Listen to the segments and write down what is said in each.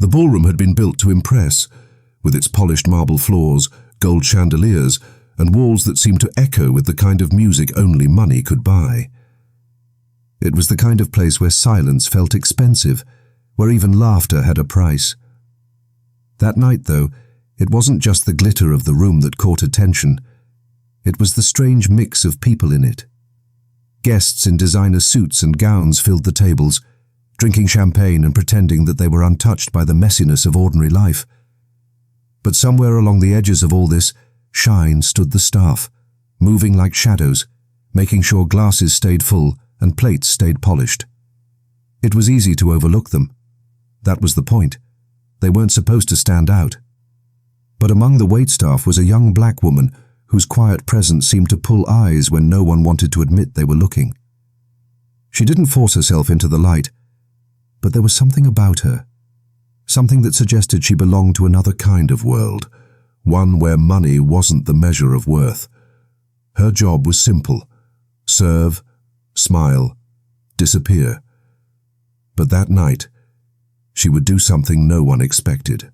The ballroom had been built to impress, with its polished marble floors, gold chandeliers, and walls that seemed to echo with the kind of music only money could buy. It was the kind of place where silence felt expensive, where even laughter had a price. That night, though, it wasn't just the glitter of the room that caught attention. It was the strange mix of people in it. Guests in designer suits and gowns filled the tables, drinking champagne and pretending that they were untouched by the messiness of ordinary life. But somewhere along the edges of all this, shine stood the staff, moving like shadows, making sure glasses stayed full and plates stayed polished. It was easy to overlook them. That was the point. They weren't supposed to stand out. But among the waitstaff was a young black woman whose quiet presence seemed to pull eyes when no one wanted to admit they were looking. She didn't force herself into the light, but there was something about her, something that suggested she belonged to another kind of world, one where money wasn't the measure of worth. Her job was simple: serve, smile, disappear. But that night, she would do something no one expected.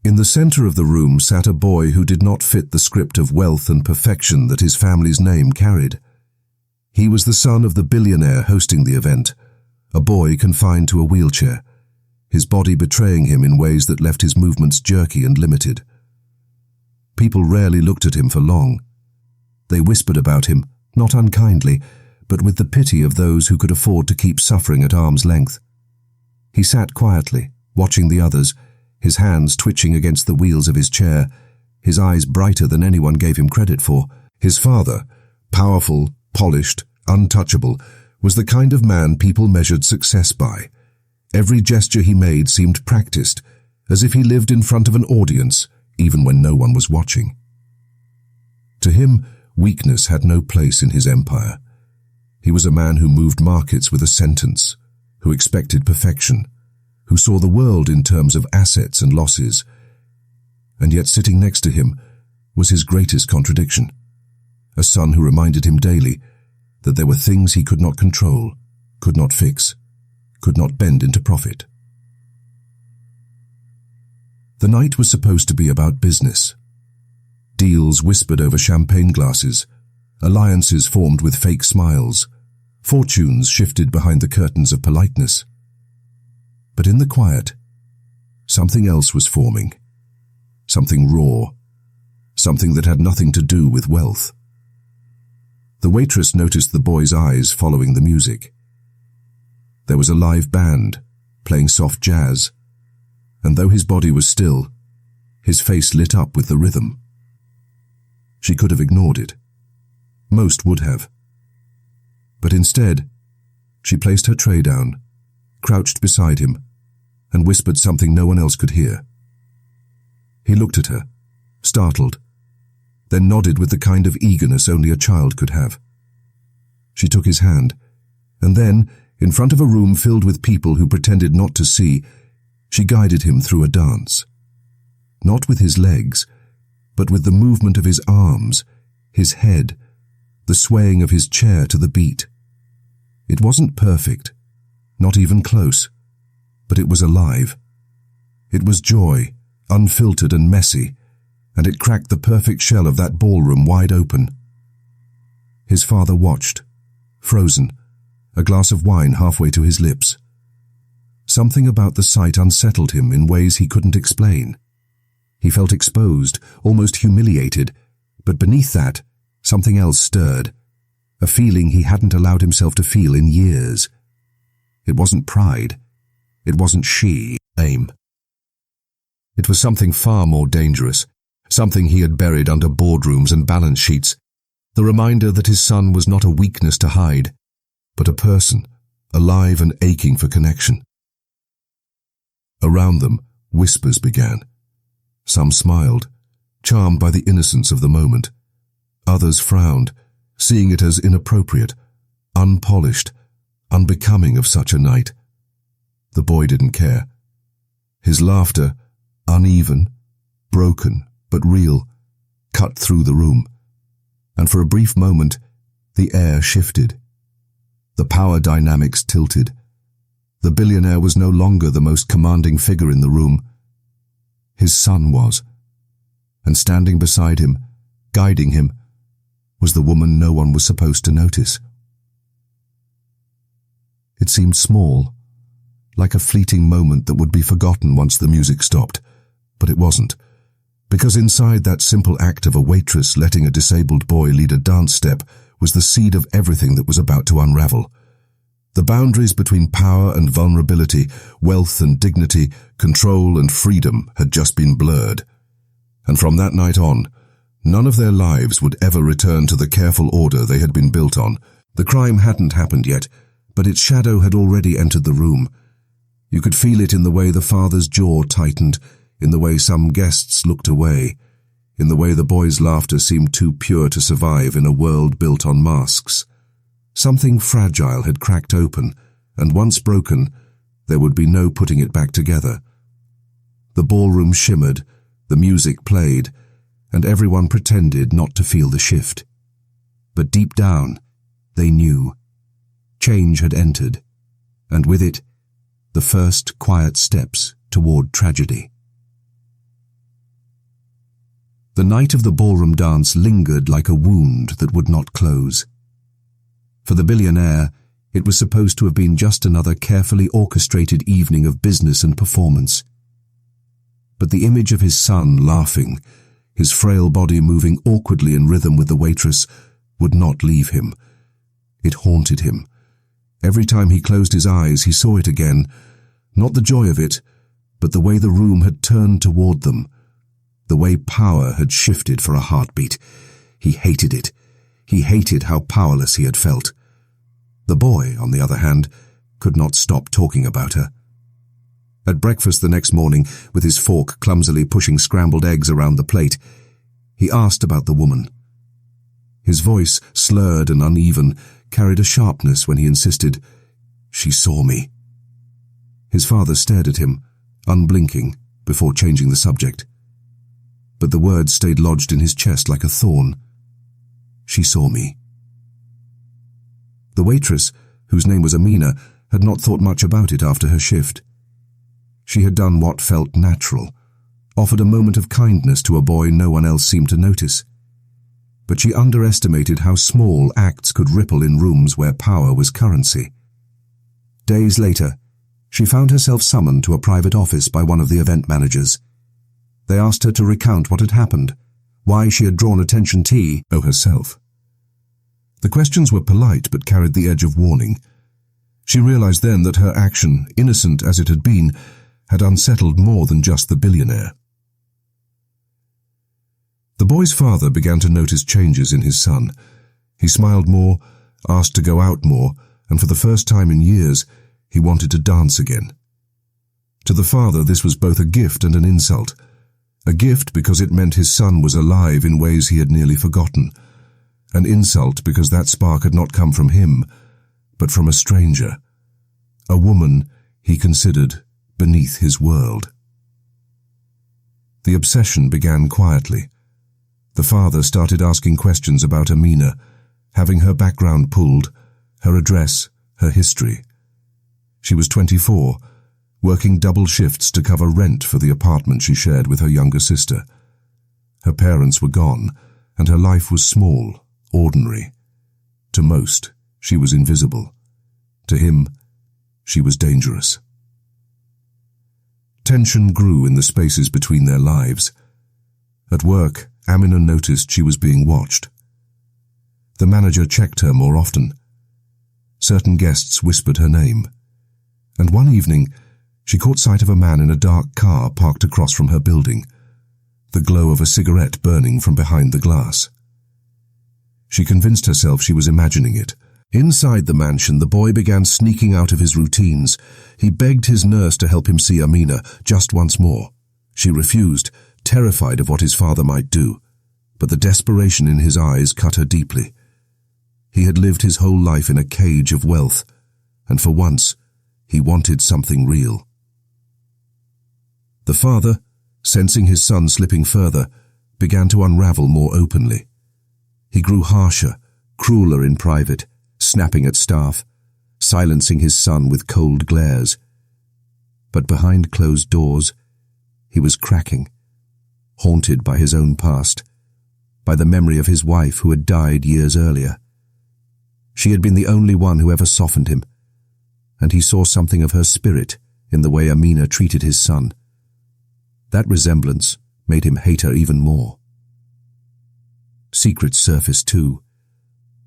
In the center of the room sat a boy who did not fit the script of wealth and perfection that his family's name carried. He was the son of the billionaire hosting the event, a boy confined to a wheelchair, his body betraying him in ways that left his movements jerky and limited. People rarely looked at him for long. They whispered about him, not unkindly, but with the pity of those who could afford to keep suffering at arm's length. He sat quietly, watching the others, his hands twitching against the wheels of his chair, his eyes brighter than anyone gave him credit for. His father, powerful, polished, untouchable, was the kind of man people measured success by. Every gesture he made seemed practiced, as if he lived in front of an audience, even when no one was watching. To him, weakness had no place in his empire. He was a man who moved markets with a sentence, who expected perfection, who saw the world in terms of assets and losses. And yet sitting next to him was his greatest contradiction, a son who reminded him daily that there were things he could not control, could not fix, could not bend into profit. The night was supposed to be about business. Deals whispered over champagne glasses, alliances formed with fake smiles, fortunes shifted behind the curtains of politeness. But in the quiet, something else was forming, something raw, something that had nothing to do with wealth. The waitress noticed the boy's eyes following the music. There was a live band, playing soft jazz, and though his body was still, his face lit up with the rhythm. She could have ignored it. Most would have. But instead, she placed her tray down, crouched beside him, and whispered something no one else could hear. He looked at her, startled, then nodded with the kind of eagerness only a child could have. She took his hand, and then, in front of a room filled with people who pretended not to see, she guided him through a dance. Not with his legs, but with the movement of his arms, his head, the swaying of his chair to the beat. It wasn't perfect, not even close, but it was alive. It was joy, unfiltered and messy, and it cracked the perfect shell of that ballroom wide open. His father watched, frozen, a glass of wine halfway to his lips. Something about the sight unsettled him in ways he couldn't explain. He felt exposed, almost humiliated, but beneath that, something else stirred, a feeling he hadn't allowed himself to feel in years. It wasn't pride. It wasn't shame. It was something far more dangerous, something he had buried under boardrooms and balance sheets, the reminder that his son was not a weakness to hide, but a person, alive and aching for connection. Around them, whispers began. Some smiled, charmed by the innocence of the moment. Others frowned, seeing it as inappropriate, unpolished, unbecoming of such a night. The boy didn't care. His laughter, uneven, broken, but real, cut through the room, and for a brief moment, the air shifted. The power dynamics tilted. The billionaire was no longer the most commanding figure in the room. His son was. And standing beside him, guiding him, was the woman no one was supposed to notice. It seemed small, like a fleeting moment that would be forgotten once the music stopped, but it wasn't, because inside that simple act of a waitress letting a disabled boy lead a dance step was the seed of everything that was about to unravel. The boundaries between power and vulnerability, wealth and dignity, control and freedom had just been blurred. And from that night on, none of their lives would ever return to the careful order they had been built on. The crime hadn't happened yet, but its shadow had already entered the room. You could feel it in the way the father's jaw tightened, in the way some guests looked away, in the way the boy's laughter seemed too pure to survive in a world built on masks. Something fragile had cracked open, and once broken, there would be no putting it back together. The ballroom shimmered, the music played, and everyone pretended not to feel the shift. But deep down, they knew. Change had entered, and with it, the first quiet steps toward tragedy. The night of the ballroom dance lingered like a wound that would not close. For the billionaire, it was supposed to have been just another carefully orchestrated evening of business and performance. But the image of his son laughing, his frail body moving awkwardly in rhythm with the waitress, would not leave him. It haunted him. Every time he closed his eyes, he saw it again, not the joy of it, but the way the room had turned toward them, the way power had shifted for a heartbeat. He hated it. He hated how powerless he had felt. The boy, on the other hand, could not stop talking about her. At breakfast the next morning, with his fork clumsily pushing scrambled eggs around the plate, he asked about the woman. His voice, slurred and uneven, carried a sharpness when he insisted, "She saw me." His father stared at him, unblinking, before changing the subject. But the words stayed lodged in his chest like a thorn. "She saw me." The waitress, whose name was Amina, had not thought much about it after her shift. She had done what felt natural, offered a moment of kindness to a boy no one else seemed to notice. But she underestimated how small acts could ripple in rooms where power was currency. Days later, she found herself summoned to a private office by one of the event managers. They asked her to recount what had happened, why she had drawn attention to herself. The questions were polite but carried the edge of warning. She realized then that her action, innocent as it had been, had unsettled more than just the billionaire. The boy's father began to notice changes in his son. He smiled more, asked to go out more, and for the first time in years, he wanted to dance again. To the father, this was both a gift and an insult. A gift because it meant his son was alive in ways he had nearly forgotten. An insult because that spark had not come from him, but from a stranger. A woman he considered beneath his world. The obsession began quietly. The father started asking questions about Amina, having her background pulled, her address, her history. She was 24, working double shifts to cover rent for the apartment she shared with her younger sister. Her parents were gone, and her life was small, ordinary. To most, she was invisible. To him, she was dangerous. Tension grew in the spaces between their lives. At work, Amina noticed she was being watched. The manager checked her more often. Certain guests whispered her name. And one evening, she caught sight of a man in a dark car parked across from her building, the glow of a cigarette burning from behind the glass. She convinced herself she was imagining it. Inside the mansion, the boy began sneaking out of his routines. He begged his nurse to help him see Amina just once more. She refused, terrified of what his father might do. But the desperation in his eyes cut her deeply. He had lived his whole life in a cage of wealth, and for once, he wanted something real. The father, sensing his son slipping further, began to unravel more openly. He grew harsher, crueler in private, snapping at staff, silencing his son with cold glares. But behind closed doors, he was cracking, haunted by his own past, by the memory of his wife who had died years earlier. She had been the only one who ever softened him, and he saw something of her spirit in the way Amina treated his son. That resemblance made him hate her even more. Secrets surfaced too.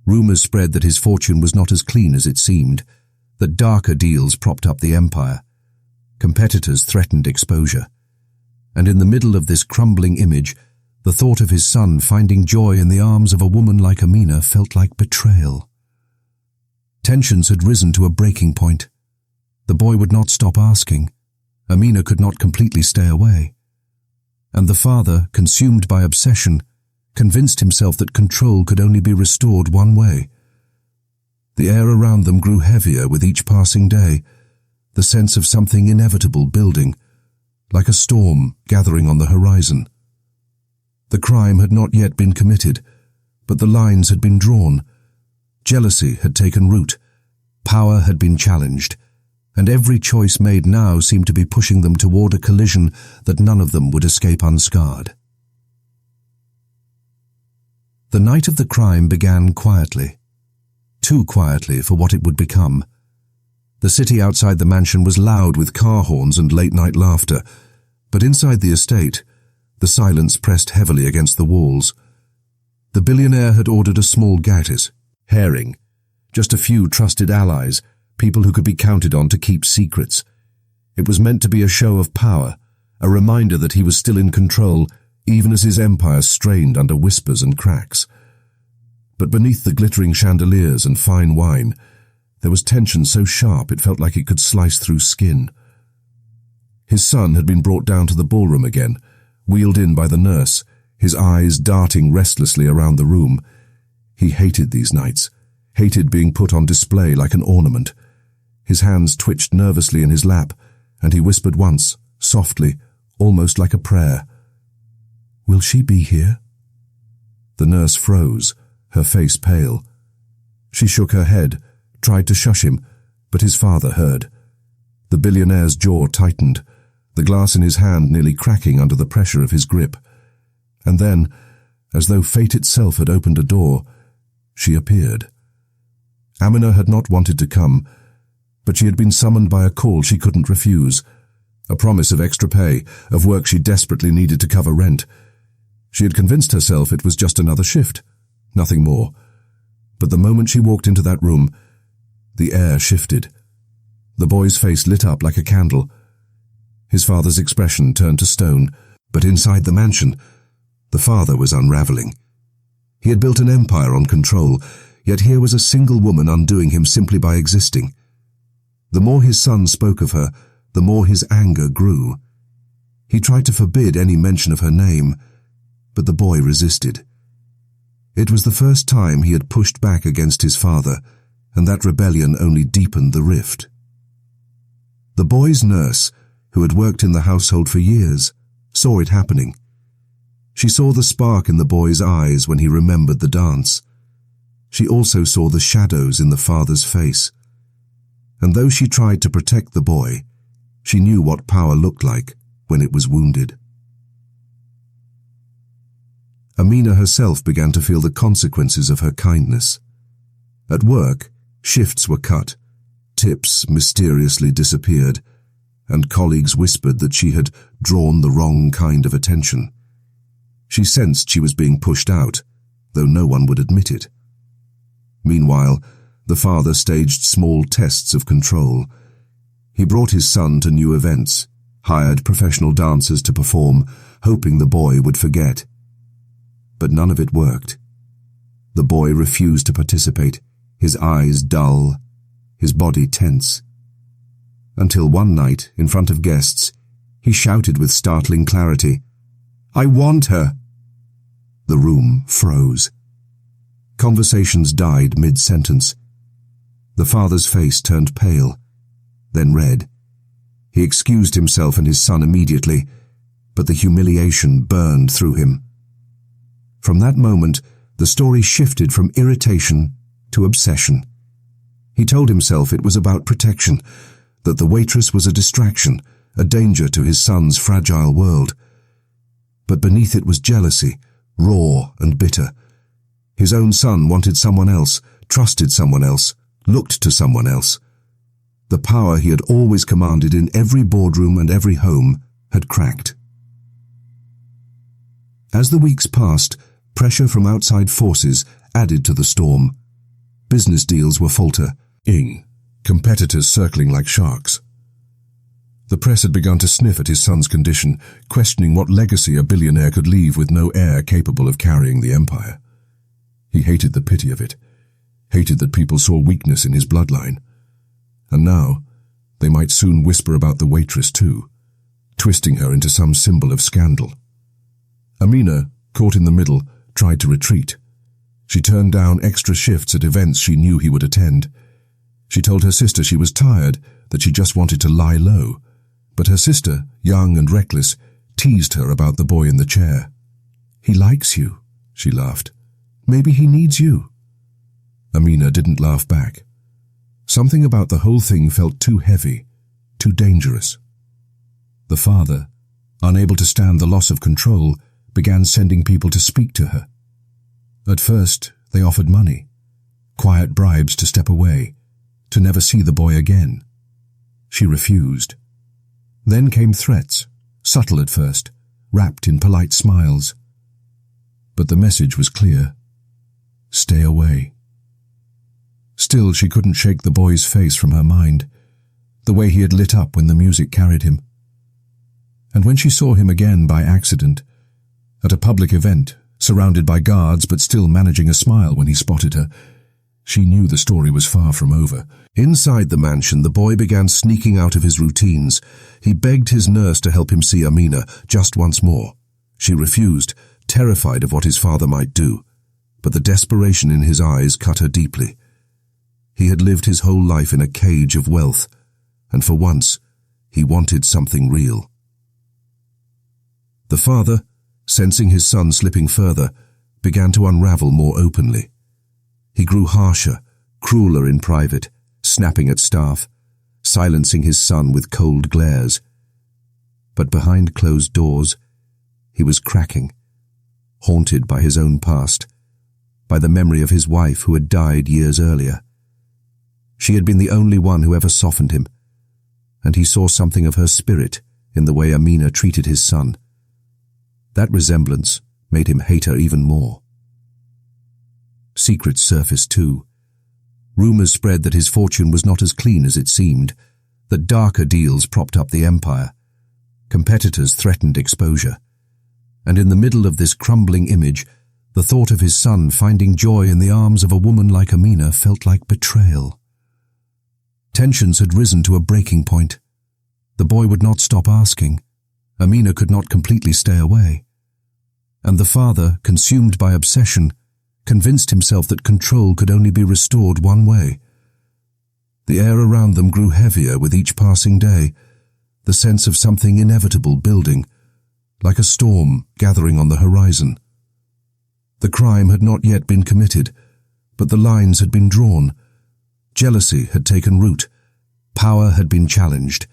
Rumors spread that his fortune was not as clean as it seemed, that darker deals propped up the empire. Competitors threatened exposure. And in the middle of this crumbling image, the thought of his son finding joy in the arms of a woman like Amina felt like betrayal. Tensions had risen to a breaking point. The boy would not stop asking. Amina could not completely stay away. And the father, consumed by obsession, convinced himself that control could only be restored one way. The air around them grew heavier with each passing day, the sense of something inevitable building, like a storm gathering on the horizon. The crime had not yet been committed, but the lines had been drawn. Jealousy had taken root, power had been challenged, and every choice made now seemed to be pushing them toward a collision that none of them would escape unscarred. The night of the crime began quietly, too quietly for what it would become. The city outside the mansion was loud with car horns and late-night laughter, but inside the estate, the silence pressed heavily against the walls. The billionaire had ordered a small gatis, herring, just a few trusted allies, people who could be counted on to keep secrets. It was meant to be a show of power, a reminder that he was still in control, even as his empire strained under whispers and cracks. But beneath the glittering chandeliers and fine wine, there was tension so sharp it felt like it could slice through skin. His son had been brought down to the ballroom again, wheeled in by the nurse, his eyes darting restlessly around the room. He hated these nights, hated being put on display like an ornament. His hands twitched nervously in his lap, and he whispered once, softly, almost like a prayer, "Will she be here?" The nurse froze, her face pale. She shook her head, tried to shush him, but his father heard. The billionaire's jaw tightened, the glass in his hand nearly cracking under the pressure of his grip. And then, as though fate itself had opened a door, she appeared. Amina had not wanted to come, but she had been summoned by a call she couldn't refuse, a promise of extra pay, of work she desperately needed to cover rent. She had convinced herself it was just another shift, nothing more. But the moment she walked into that room, the air shifted. The boy's face lit up like a candle. His father's expression turned to stone, but inside the mansion, the father was unraveling. He had built an empire on control, yet here was a single woman undoing him simply by existing. The more his son spoke of her, the more his anger grew. He tried to forbid any mention of her name, but the boy resisted. It was the first time he had pushed back against his father, and that rebellion only deepened the rift. The boy's nurse, who had worked in the household for years, saw it happening. She saw the spark in the boy's eyes when he remembered the dance. She also saw the shadows in the father's face. And though she tried to protect the boy, she knew what power looked like when it was wounded. Amina herself began to feel the consequences of her kindness. At work, shifts were cut, tips mysteriously disappeared, and colleagues whispered that she had drawn the wrong kind of attention. She sensed she was being pushed out, though no one would admit it. Meanwhile, the father staged small tests of control. He brought his son to new events, hired professional dancers to perform, hoping the boy would forget. But none of it worked. The boy refused to participate, his eyes dull, his body tense. Until one night, in front of guests, he shouted with startling clarity, "I want her!" The room froze. Conversations died mid-sentence. The father's face turned pale, then red. He excused himself and his son immediately, but the humiliation burned through him. From that moment, the story shifted from irritation to obsession. He told himself it was about protection, that the waitress was a distraction, a danger to his son's fragile world. But beneath it was jealousy, raw and bitter. His own son wanted someone else, trusted someone else, looked to someone else. The power he had always commanded in every boardroom and every home had cracked. As the weeks passed, pressure from outside forces added to the storm. Business deals were faltering, competitors circling like sharks. The press had begun to sniff at his son's condition, questioning what legacy a billionaire could leave with no heir capable of carrying the empire. He hated the pity of it, hated that people saw weakness in his bloodline. And now, they might soon whisper about the waitress too, twisting her into some symbol of scandal. Amina, caught in the middle, tried to retreat. She turned down extra shifts at events she knew he would attend. She told her sister she was tired, that she just wanted to lie low. But her sister, young and reckless, teased her about the boy in the chair. "He likes you," she laughed. "Maybe he needs you." Amina didn't laugh back. Something about the whole thing felt too heavy, too dangerous. The father, unable to stand the loss of control, began sending people to speak to her. At first, they offered money, quiet bribes to step away, to never see the boy again. She refused. Then came threats, subtle at first, wrapped in polite smiles. But the message was clear. Stay away. Still, she couldn't shake the boy's face from her mind, the way he had lit up when the music carried him. And when she saw him again by accident, at a public event, surrounded by guards but still managing a smile when he spotted her, she knew the story was far from over. Inside the mansion, the boy began sneaking out of his routines. He begged his nurse to help him see Amina just once more. She refused, terrified of what his father might do. But the desperation in his eyes cut her deeply. He had lived his whole life in a cage of wealth, and for once, he wanted something real. The father, sensing his son slipping further, began to unravel more openly. He grew harsher, crueler in private, snapping at staff, silencing his son with cold glares. But behind closed doors, he was cracking, haunted by his own past, by the memory of his wife who had died years earlier. She had been the only one who ever softened him, and he saw something of her spirit in the way Amina treated his son. That resemblance made him hate her even more. Secrets surfaced too. Rumors spread that his fortune was not as clean as it seemed, that darker deals propped up the empire. Competitors threatened exposure. And in the middle of this crumbling image, the thought of his son finding joy in the arms of a woman like Amina felt like betrayal. Tensions had risen to a breaking point. The boy would not stop asking. Amina could not completely stay away. And the father, consumed by obsession, convinced himself that control could only be restored one way. The air around them grew heavier with each passing day, the sense of something inevitable building, like a storm gathering on the horizon. The crime had not yet been committed, but the lines had been drawn. Jealousy had taken root, power had been challenged,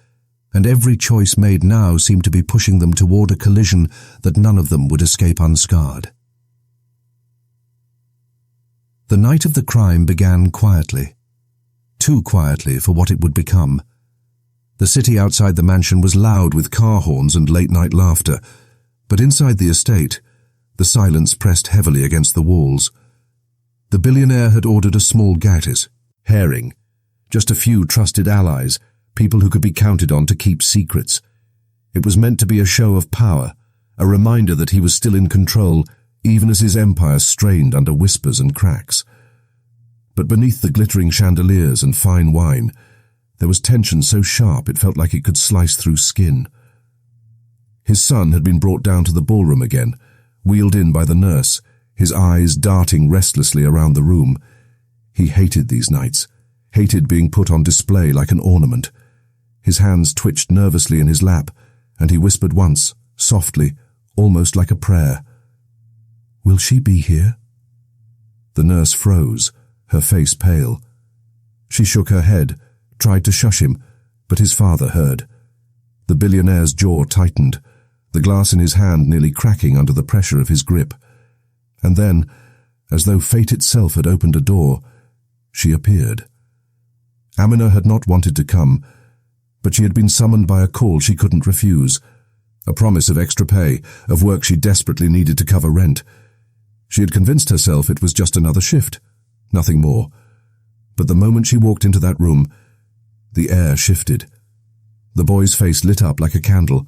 and every choice made now seemed to be pushing them toward a collision that none of them would escape unscarred. The night of the crime began quietly, too quietly for what it would become. The city outside the mansion was loud with car horns and late-night laughter, but inside the estate, the silence pressed heavily against the walls. The billionaire had ordered a small gatis, herring, just a few trusted allies, people who could be counted on to keep secrets. It was meant to be a show of power, a reminder that he was still in control, even as his empire strained under whispers and cracks. But beneath the glittering chandeliers and fine wine, there was tension so sharp it felt like it could slice through skin. His son had been brought down to the ballroom again, wheeled in by the nurse, his eyes darting restlessly around the room. He hated these nights, hated being put on display like an ornament. His hands twitched nervously in his lap, and he whispered once, softly, almost like a prayer, "Will she be here?" The nurse froze, her face pale. She shook her head, tried to shush him, but his father heard. The billionaire's jaw tightened, the glass in his hand nearly cracking under the pressure of his grip. And then, as though fate itself had opened a door, she appeared. Amina had not wanted to come, but she had been summoned by a call she couldn't refuse, a promise of extra pay, of work she desperately needed to cover rent. She had convinced herself it was just another shift, nothing more. But the moment she walked into that room, the air shifted. The boy's face lit up like a candle.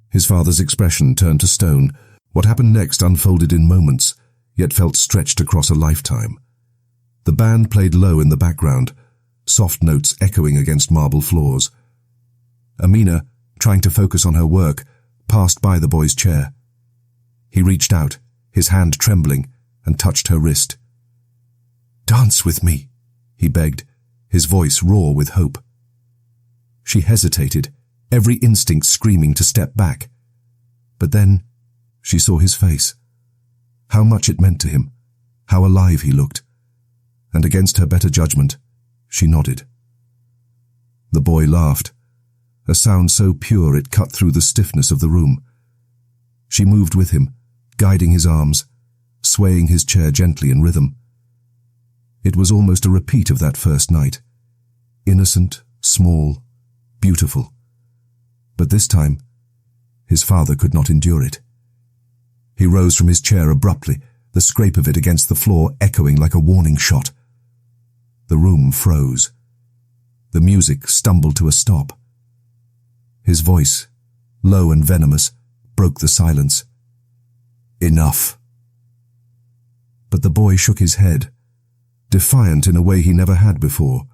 His father's expression turned to stone. What happened next unfolded in moments, yet felt stretched across a lifetime. The band played low in the background, soft notes echoing against marble floors. Amina, trying to focus on her work, passed by the boy's chair. He reached out, his hand trembling, and touched her wrist. "Dance with me," he begged, his voice raw with hope. She hesitated, every instinct screaming to step back. But then she saw his face. How much it meant to him, how alive he looked. And against her better judgment, she nodded. The boy laughed, a sound so pure it cut through the stiffness of the room. She moved with him, guiding his arms, swaying his chair gently in rhythm. It was almost a repeat of that first night. Innocent, small, beautiful. But this time, his father could not endure it. He rose from his chair abruptly, the scrape of it against the floor echoing like a warning shot. The room froze. The music stumbled to a stop. His voice, low and venomous, broke the silence. "Enough." But the boy shook his head, defiant in a way he never had before.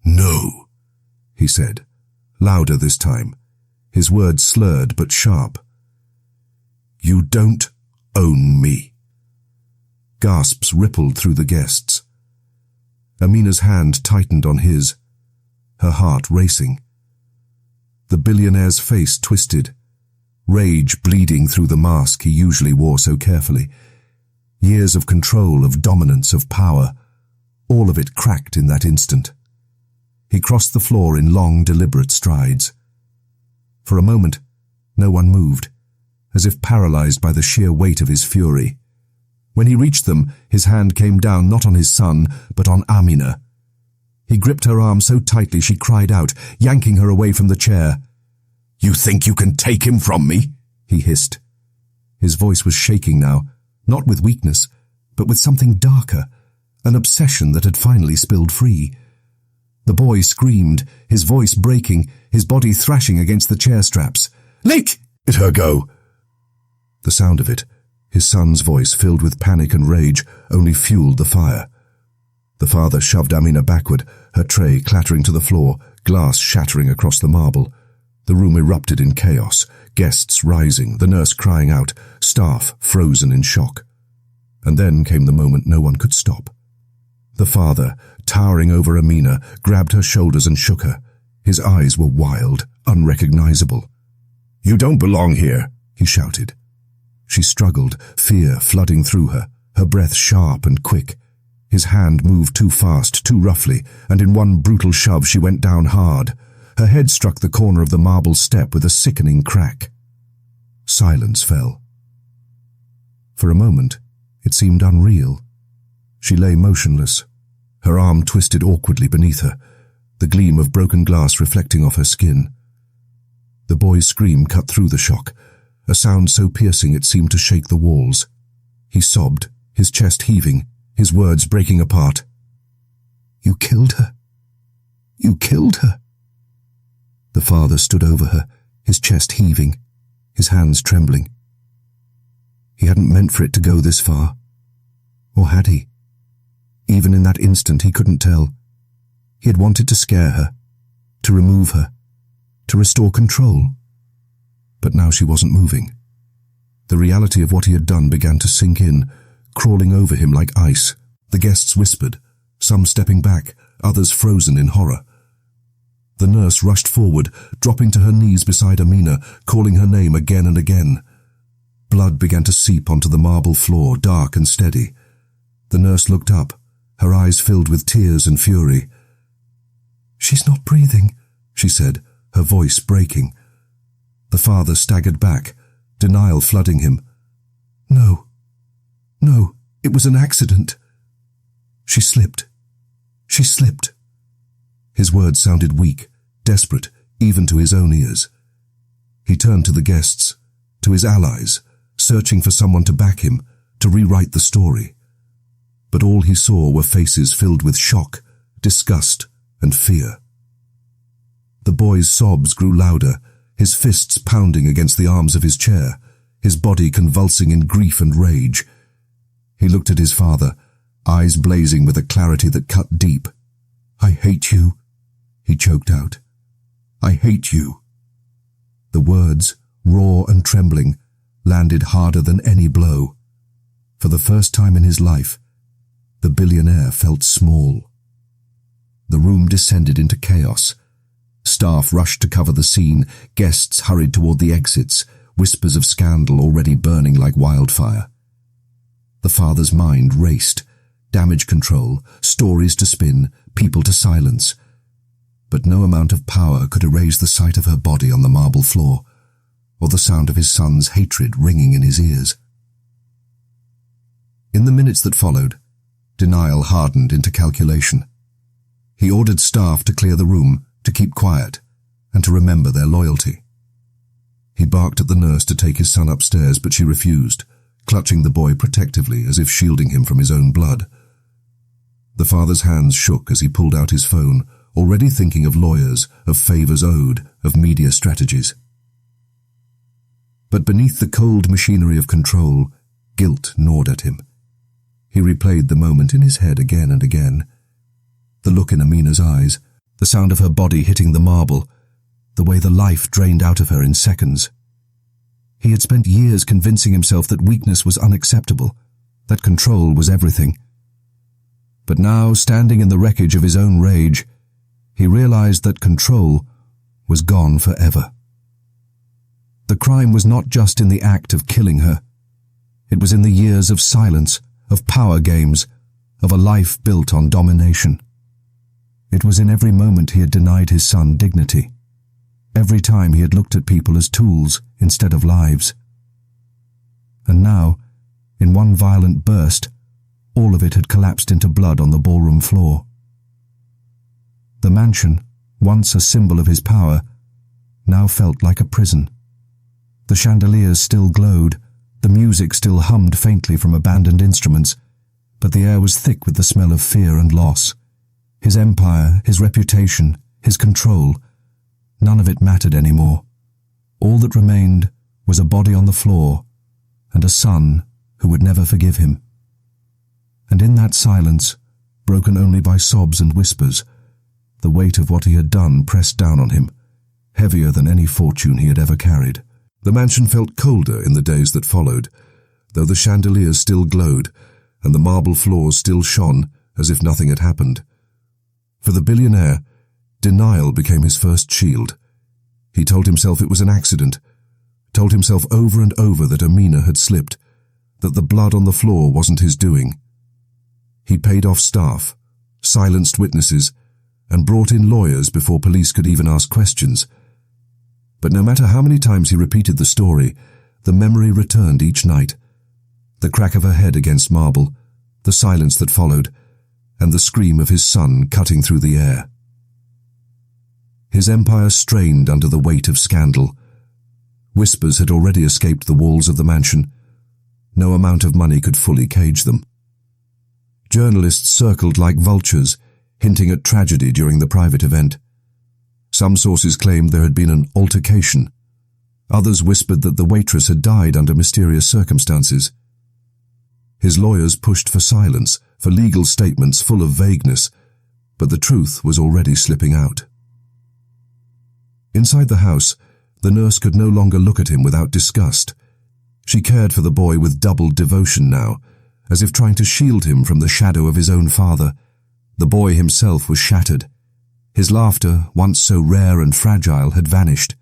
"No," he said, louder this time, his words slurred but sharp. "You don't own me." Gasps rippled through the guests. Amina's hand tightened on his, her heart racing. The billionaire's face twisted, rage bleeding through the mask he usually wore so carefully. Years of control, of dominance, of power, all of it cracked in that instant. He crossed the floor in long, deliberate strides. For a moment, no one moved, as if paralyzed by the sheer weight of his fury. When he reached them, his hand came down not on his son, but on Amina. He gripped her arm so tightly she cried out, yanking her away from the chair. "You think you can take him from me?" he hissed. His voice was shaking now, not with weakness, but with something darker, an obsession that had finally spilled free. The boy screamed, his voice breaking, his body thrashing against the chair straps. "Let her go!" The sound of it, his son's voice filled with panic and rage, only fueled the fire. The father shoved Amina backward, her tray clattering to the floor, glass shattering across the marble. The room erupted in chaos, guests rising, the nurse crying out, staff frozen in shock. And then came the moment no one could stop. The father, towering over Amina, grabbed her shoulders and shook her. His eyes were wild, unrecognizable. "You don't belong here," he shouted. She struggled, fear flooding through her, her breath sharp and quick. His hand moved too fast, too roughly, and in one brutal shove she went down hard. Her head struck the corner of the marble step with a sickening crack. Silence fell. For a moment, it seemed unreal. She lay motionless, her arm twisted awkwardly beneath her, the gleam of broken glass reflecting off her skin. The boy's scream cut through the shock, a sound so piercing it seemed to shake the walls. He sobbed, his chest heaving, his words breaking apart. "You killed her. You killed her." The father stood over her, his chest heaving, his hands trembling. He hadn't meant for it to go this far. Or had he? Even in that instant he couldn't tell. He had wanted to scare her, to remove her, to restore control. But now she wasn't moving. The reality of what he had done began to sink in, crawling over him like ice. The guests whispered, some stepping back, others frozen in horror. The nurse rushed forward, dropping to her knees beside Amina, calling her name again and again. Blood began to seep onto the marble floor, dark and steady. The nurse looked up, her eyes filled with tears and fury. "She's not breathing," she said, her voice breaking. The father staggered back, denial flooding him. No, it was an accident. She slipped. His words sounded weak, desperate, even to his own ears. He turned to the guests, to his allies, searching for someone to back him, to rewrite the story. But all he saw were faces filled with shock, disgust, and fear. The boy's sobs grew louder, his fists pounding against the arms of his chair, his body convulsing in grief and rage. He looked at his father, eyes blazing with a clarity that cut deep. "I hate you," he choked out. "I hate you." The words, raw and trembling, landed harder than any blow. For the first time in his life, the billionaire felt small. The room descended into chaos. Staff rushed to cover the scene, guests hurried toward the exits, whispers of scandal already burning like wildfire. The father's mind raced, damage control, stories to spin, people to silence. But no amount of power could erase the sight of her body on the marble floor, or the sound of his son's hatred ringing in his ears. In the minutes that followed, denial hardened into calculation. He ordered staff to clear the room, to keep quiet, and to remember their loyalty. He barked at the nurse to take his son upstairs, but she refused, clutching the boy protectively as if shielding him from his own blood. The father's hands shook as he pulled out his phone, already thinking of lawyers, of favors owed, of media strategies. But beneath the cold machinery of control, guilt gnawed at him. He replayed the moment in his head again and again. The look in Amina's eyes, the sound of her body hitting the marble, the way the life drained out of her in seconds. He had spent years convincing himself that weakness was unacceptable, that control was everything. But now, standing in the wreckage of his own rage, he realized that control was gone forever. The crime was not just in the act of killing her. It was in the years of silence, of power games, of a life built on domination. It was in every moment he had denied his son dignity, every time he had looked at people as tools instead of lives. And now, in one violent burst, all of it had collapsed into blood on the ballroom floor. The mansion, once a symbol of his power, now felt like a prison. The chandeliers still glowed, the music still hummed faintly from abandoned instruments, but the air was thick with the smell of fear and loss. His empire, his reputation, his control, none of it mattered anymore. All that remained was a body on the floor and a son who would never forgive him. And in that silence, broken only by sobs and whispers, the weight of what he had done pressed down on him, heavier than any fortune he had ever carried. The mansion felt colder in the days that followed, though the chandeliers still glowed and the marble floors still shone as if nothing had happened. For the billionaire, denial became his first shield. He told himself it was an accident, told himself over and over that Amina had slipped, that the blood on the floor wasn't his doing. He paid off staff, silenced witnesses, and brought in lawyers before police could even ask questions. But no matter how many times he repeated the story, the memory returned each night. The crack of her head against marble, the silence that followed, and the scream of his son cutting through the air. His empire strained under the weight of scandal. Whispers had already escaped the walls of the mansion. No amount of money could fully cage them. Journalists circled like vultures, hinting at tragedy during the private event. Some sources claimed there had been an altercation. Others whispered that the waitress had died under mysterious circumstances. His lawyers pushed for silence, for legal statements full of vagueness, but the truth was already slipping out. Inside the house, the nurse could no longer look at him without disgust. She cared for the boy with doubled devotion now, as if trying to shield him from the shadow of his own father. The boy himself was shattered. His laughter, once so rare and fragile, had vanished.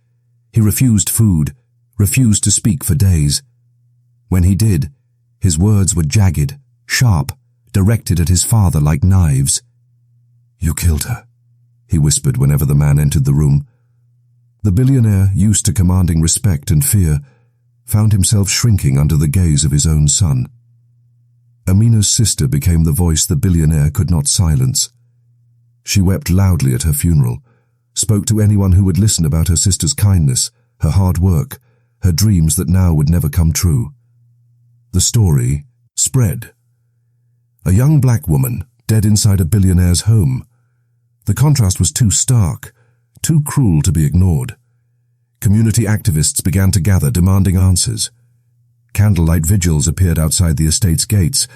He refused food, refused to speak for days. When he did, his words were jagged, sharp, directed at his father like knives. "You killed her," he whispered whenever the man entered the room. The billionaire, used to commanding respect and fear, found himself shrinking under the gaze of his own son. Amina's sister became the voice the billionaire could not silence. She wept loudly at her funeral, spoke to anyone who would listen about her sister's kindness, her hard work, her dreams that now would never come true. The story spread. A young black woman, dead inside a billionaire's home. The contrast was too stark, too cruel to be ignored. Community activists began to gather, demanding answers. Candlelight vigils appeared outside the estate's gates,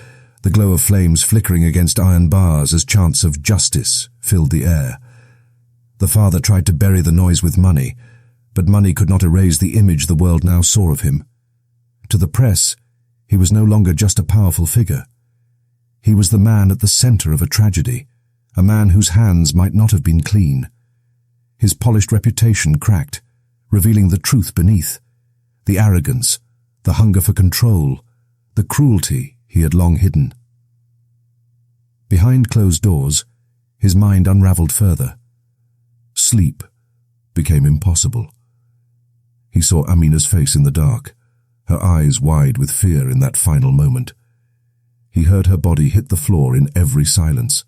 the glow of flames flickering against iron bars as chants of justice filled the air. The father tried to bury the noise with money, but money could not erase the image the world now saw of him. To the press, he was no longer just a powerful figure. He was the man at the center of a tragedy, a man whose hands might not have been clean. His polished reputation cracked, revealing the truth beneath, the arrogance, the hunger for control, the cruelty he had long hidden. Behind closed doors, his mind unraveled further. Sleep became impossible. He saw Amina's face in the dark, her eyes wide with fear in that final moment. He heard her body hit the floor in every silence.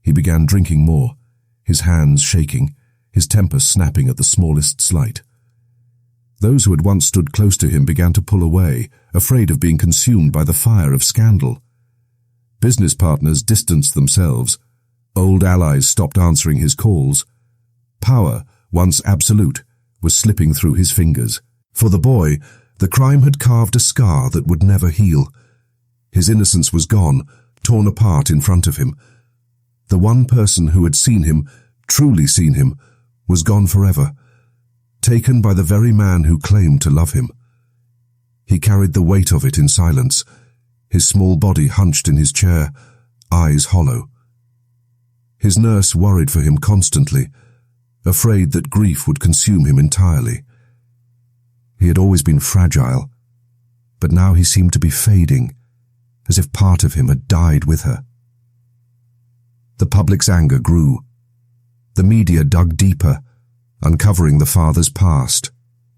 He began drinking more, his hands shaking, his temper snapping at the smallest slight. Those who had once stood close to him began to pull away, afraid of being consumed by the fire of scandal. Business partners distanced themselves. Old allies stopped answering his calls. Power, once absolute, was slipping through his fingers. For the boy, the crime had carved a scar that would never heal. His innocence was gone, torn apart in front of him. The one person who had seen him, truly seen him, was gone forever, taken by the very man who claimed to love him. He carried the weight of it in silence, his small body hunched in his chair, eyes hollow. His nurse worried for him constantly, afraid that grief would consume him entirely. He had always been fragile, but now he seemed to be fading, as if part of him had died with her. The public's anger grew. The media dug deeper, uncovering the father's past,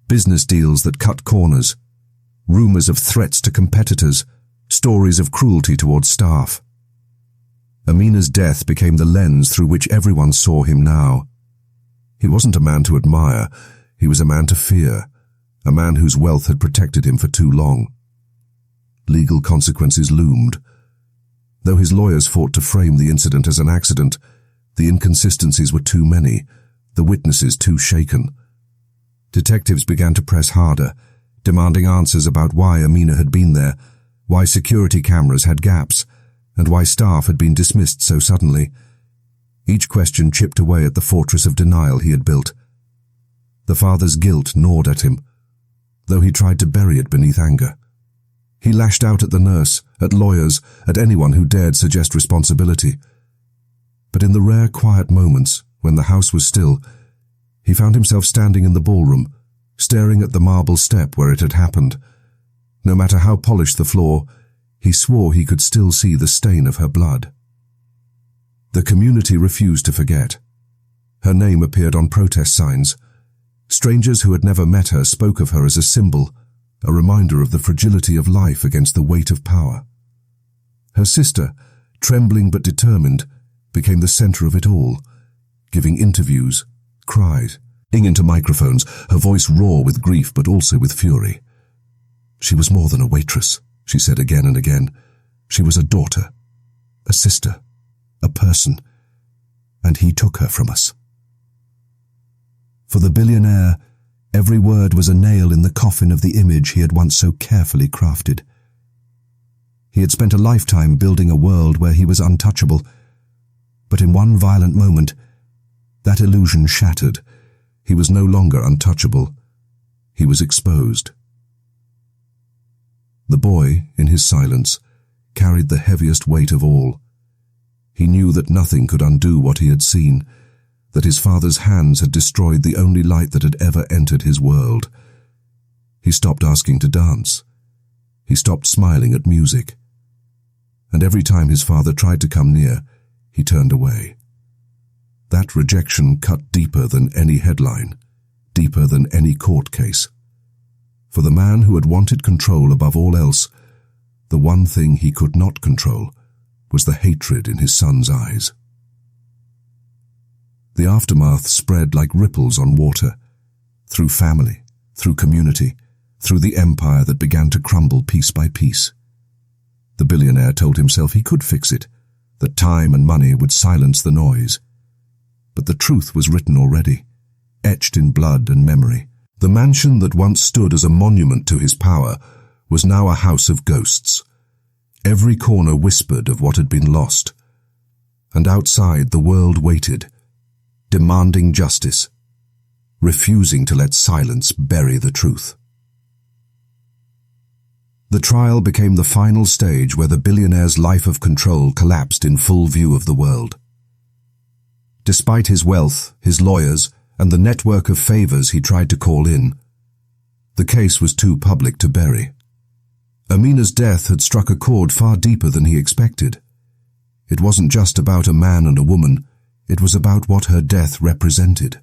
business deals that cut corners, rumors of threats to competitors, stories of cruelty towards staff. Amina's death became the lens through which everyone saw him now. He wasn't a man to admire, he was a man to fear, a man whose wealth had protected him for too long. Legal consequences loomed. Though his lawyers fought to frame the incident as an accident, the inconsistencies were too many, the witnesses too shaken. Detectives began to press harder, demanding answers about why Amina had been there, why security cameras had gaps, and why staff had been dismissed so suddenly. Each question chipped away at the fortress of denial he had built. The father's guilt gnawed at him, though he tried to bury it beneath anger. He lashed out at the nurse, at lawyers, at anyone who dared suggest responsibility. But in the rare quiet moments, when the house was still, he found himself standing in the ballroom, staring at the marble step where it had happened. No matter how polished the floor, he swore he could still see the stain of her blood. The community refused to forget. Her name appeared on protest signs. Strangers who had never met her spoke of her as a symbol, a reminder of the fragility of life against the weight of power. Her sister, trembling but determined, became the center of it all, giving interviews, cries, into microphones, her voice raw with grief but also with fury. She was more than a waitress, she said again and again. She was a daughter, a sister, a person, and he took her from us. For the billionaire, every word was a nail in the coffin of the image he had once so carefully crafted. He had spent a lifetime building a world where he was untouchable, but in one violent moment, that illusion shattered. He was no longer untouchable. He was exposed. The boy, in his silence, carried the heaviest weight of all. He knew that nothing could undo what he had seen, that his father's hands had destroyed the only light that had ever entered his world. He stopped asking to dance. He stopped smiling at music. and every time his father tried to come near, he turned away. That rejection cut deeper than any headline, deeper than any court case. For the man who had wanted control above all else, the one thing he could not control was the hatred in his son's eyes. The aftermath spread like ripples on water, through family, through community, through the empire that began to crumble piece by piece. The billionaire told himself he could fix it, that time and money would silence the noise. But the truth was written already, etched in blood and memory. The mansion that once stood as a monument to his power was now a house of ghosts. Every corner whispered of what had been lost. And outside the world waited, demanding justice, refusing to let silence bury the truth. The trial became the final stage where the billionaire's life of control collapsed in full view of the world. Despite his wealth, his lawyers, and the network of favors he tried to call in, the case was too public to bury. Amina's death had struck a chord far deeper than he expected. It wasn't just about a man and a woman, it was about what her death represented.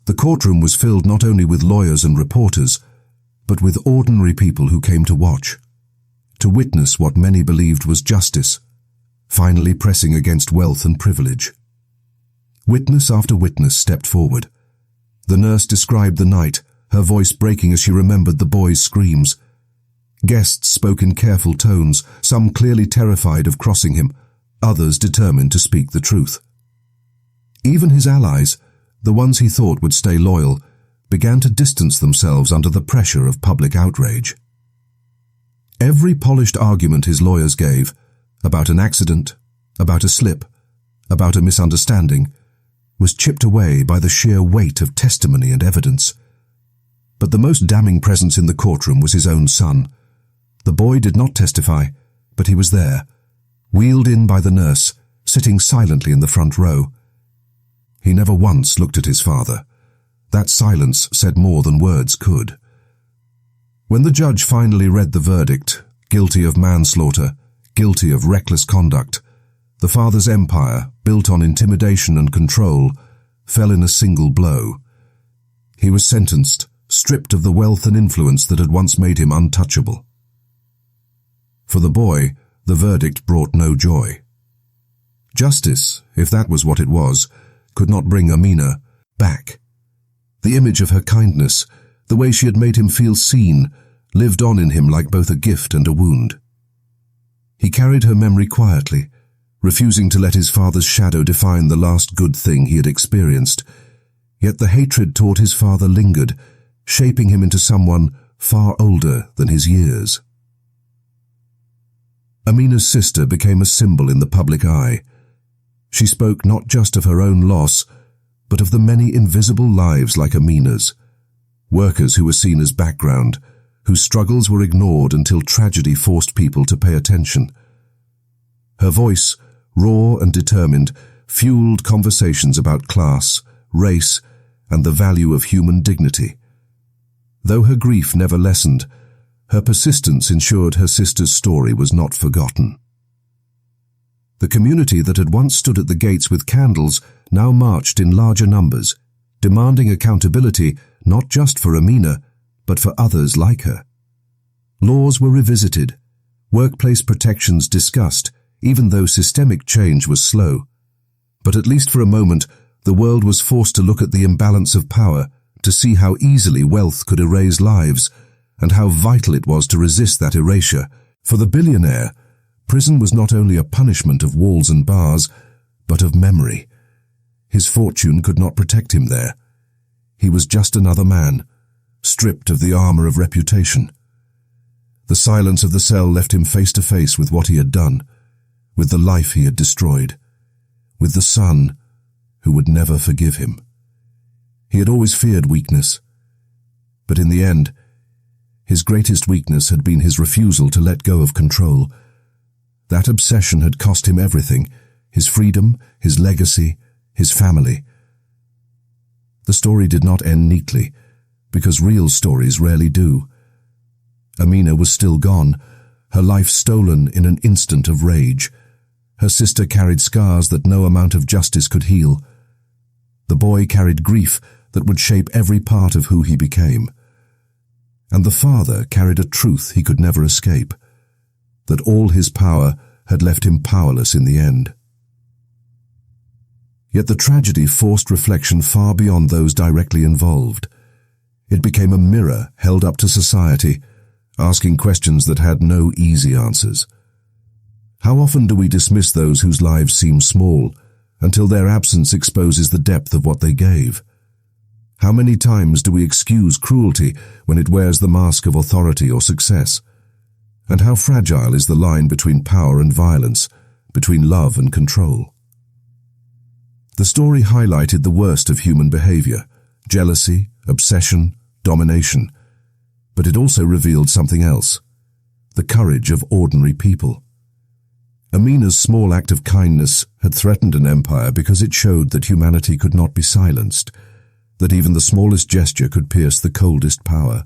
The courtroom was filled not only with lawyers and reporters, but with ordinary people who came to watch, to witness what many believed was justice, finally pressing against wealth and privilege. Witness after witness stepped forward. The nurse described the night, her voice breaking as she remembered the boy's screams. Guests spoke in careful tones, some clearly terrified of crossing him, others determined to speak the truth. Even his allies, the ones he thought would stay loyal, began to distance themselves under the pressure of public outrage. Every polished argument his lawyers gave, about an accident, about a slip, about a misunderstanding, was chipped away by the sheer weight of testimony and evidence. But the most damning presence in the courtroom was his own son. The boy did not testify, but he was there, wheeled in by the nurse, sitting silently in the front row. He never once looked at his father. That silence said more than words could. When the judge finally read the verdict, guilty of manslaughter, guilty of reckless conduct, the father's empire, built on intimidation and control, fell in a single blow. He was sentenced, stripped of the wealth and influence that had once made him untouchable. For the boy, the verdict brought no joy. Justice, if that was what it was, could not bring Amina back. The image of her kindness, the way she had made him feel seen, lived on in him like both a gift and a wound. He carried her memory quietly, refusing to let his father's shadow define the last good thing he had experienced. Yet the hatred toward his father lingered, shaping him into someone far older than his years. Amina's sister became a symbol in the public eye. She spoke not just of her own loss, but of the many invisible lives like Amina's, workers who were seen as background, whose struggles were ignored until tragedy forced people to pay attention. Her voice, raw and determined, fueled conversations about class, race, and the value of human dignity. Though her grief never lessened, her persistence ensured her sister's story was not forgotten. The community that had once stood at the gates with candles now marched in larger numbers, demanding accountability not just for Amina, but for others like her. Laws were revisited, workplace protections discussed, even though systemic change was slow. But at least for a moment, the world was forced to look at the imbalance of power, to see how easily wealth could erase lives, and how vital it was to resist that erasure. For the billionaire, prison was not only a punishment of walls and bars, but of memory. His fortune could not protect him there. He was just another man, stripped of the armor of reputation. The silence of the cell left him face to face with what he had done, with the life he had destroyed, with the son who would never forgive him. He had always feared weakness, but in the end, his greatest weakness had been his refusal to let go of control. That obsession had cost him everything, his freedom, his legacy, his family. The story did not end neatly, because real stories rarely do. Amina was still gone, her life stolen in an instant of rage. Her sister carried scars that no amount of justice could heal. The boy carried grief that would shape every part of who he became. And the father carried a truth he could never escape, that all his power had left him powerless in the end. Yet the tragedy forced reflection far beyond those directly involved. It became a mirror held up to society, asking questions that had no easy answers. How often do we dismiss those whose lives seem small until their absence exposes the depth of what they gave? How many times do we excuse cruelty when it wears the mask of authority or success? And how fragile is the line between power and violence, between love and control? The story highlighted the worst of human behavior, jealousy, obsession, domination. But it also revealed something else, the courage of ordinary people. Amina's small act of kindness had threatened an empire because it showed that humanity could not be silenced, that even the smallest gesture could pierce the coldest power.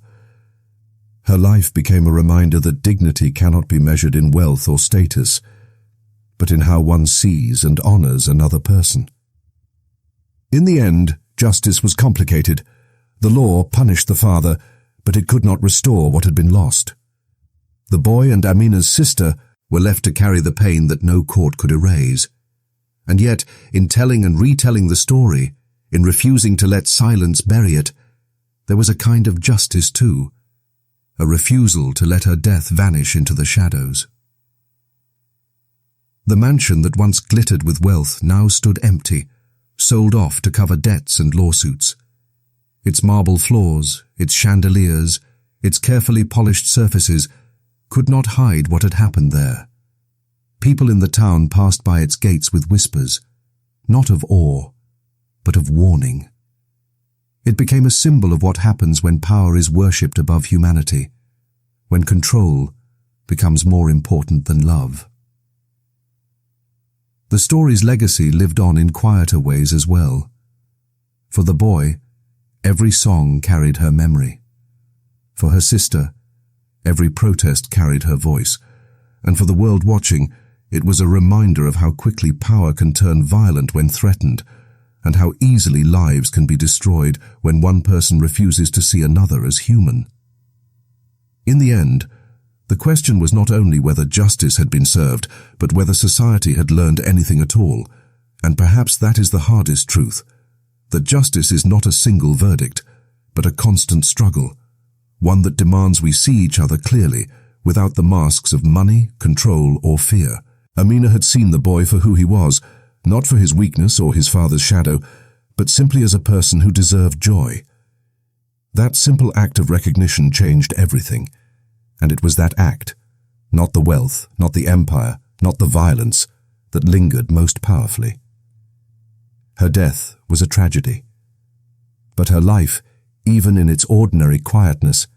Her life became a reminder that dignity cannot be measured in wealth or status, but in how one sees and honors another person. In the end, justice was complicated. The law punished the father, but it could not restore what had been lost. The boy and Amina's sister were left to carry the pain that no court could erase. And yet, in telling and retelling the story, in refusing to let silence bury it, there was a kind of justice too, a refusal to let her death vanish into the shadows. The mansion that once glittered with wealth now stood empty, sold off to cover debts and lawsuits. Its marble floors, its chandeliers, its carefully polished surfaces could not hide what had happened there. People in the town passed by its gates with whispers, not of awe, but of warning. It became a symbol of what happens when power is worshipped above humanity, when control becomes more important than love. The story's legacy lived on in quieter ways as well. For the boy, every song carried her memory. For her sister, every protest carried her voice. And for the world watching, it was a reminder of how quickly power can turn violent when threatened, and how easily lives can be destroyed when one person refuses to see another as human. In the end, the question was not only whether justice had been served, but whether society had learned anything at all. And perhaps that is the hardest truth, that justice is not a single verdict, but a constant struggle, one that demands we see each other clearly, without the masks of money, control, or fear. Amina had seen the boy for who he was, not for his weakness or his father's shadow, but simply as a person who deserved joy. That simple act of recognition changed everything. And it was that act, not the wealth, not the empire, not the violence, that lingered most powerfully. Her death was a tragedy, but her life, even in its ordinary quietness,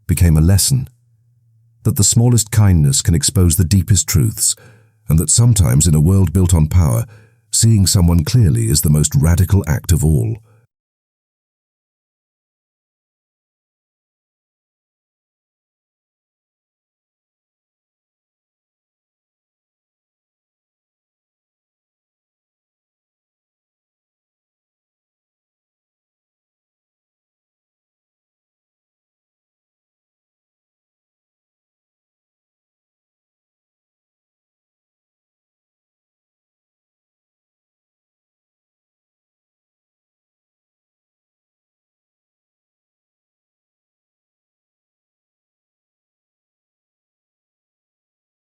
became a lesson, that the smallest kindness can expose the deepest truths, and that sometimes in a world built on power, seeing someone clearly is the most radical act of all.